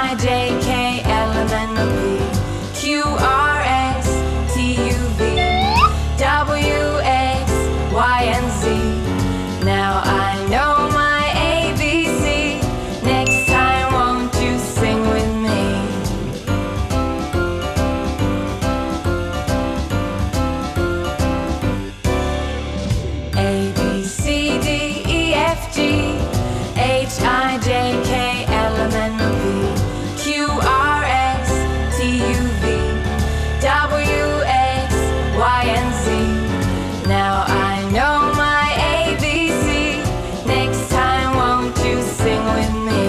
I, J, K, L, M, N, O, P, Q, R, S, T, U, V, W, X, Y, and Z. Now I know my ABC. Next time won't you sing with me? A, B, C, D, E, F, G, H, I, J, K, L, M, N, O, P, Q, R, S, T, U, V, W, X, Y, and Z. Now I know my ABC. Next time won't you sing with me?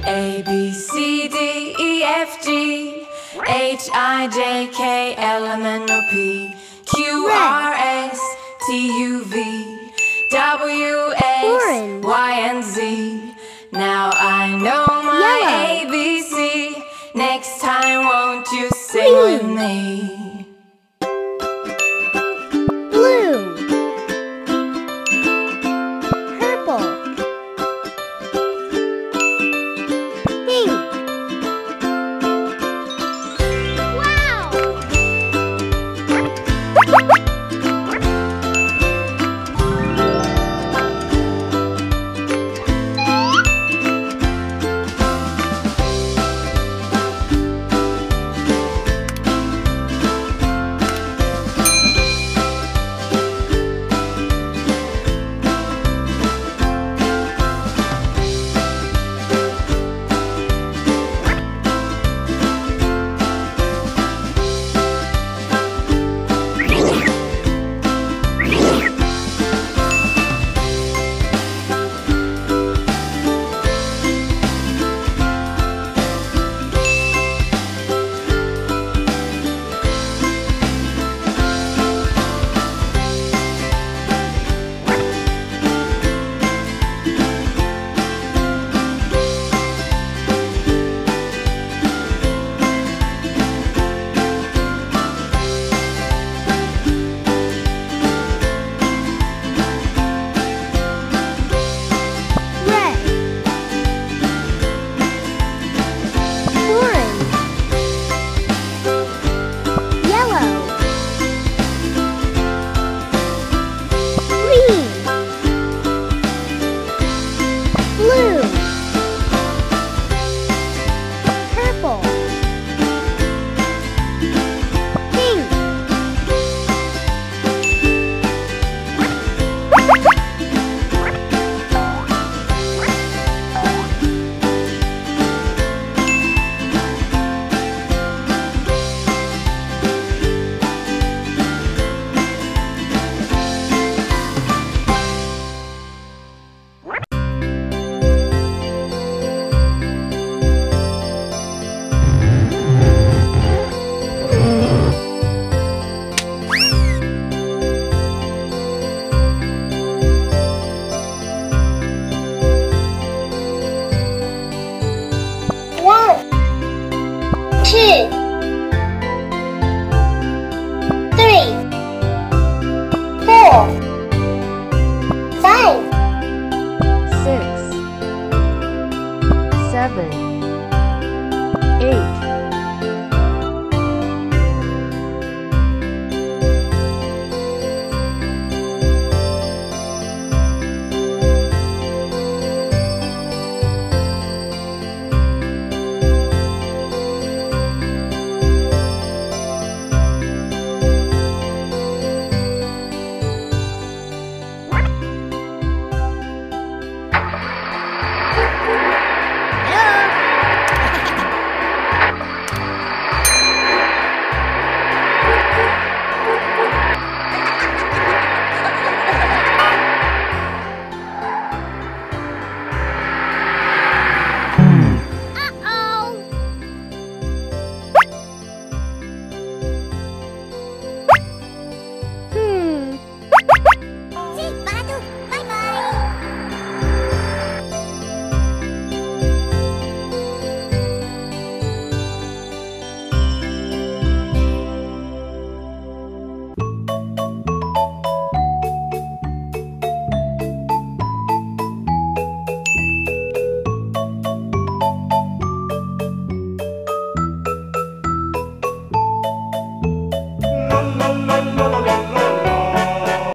A, B, C, D, E, F, G, H, I, J, K, L, M, N, O, P, Q, R, S, T, U, V, W, X, Y, and Z. Now I know my ABC. Next time won't you sing with me?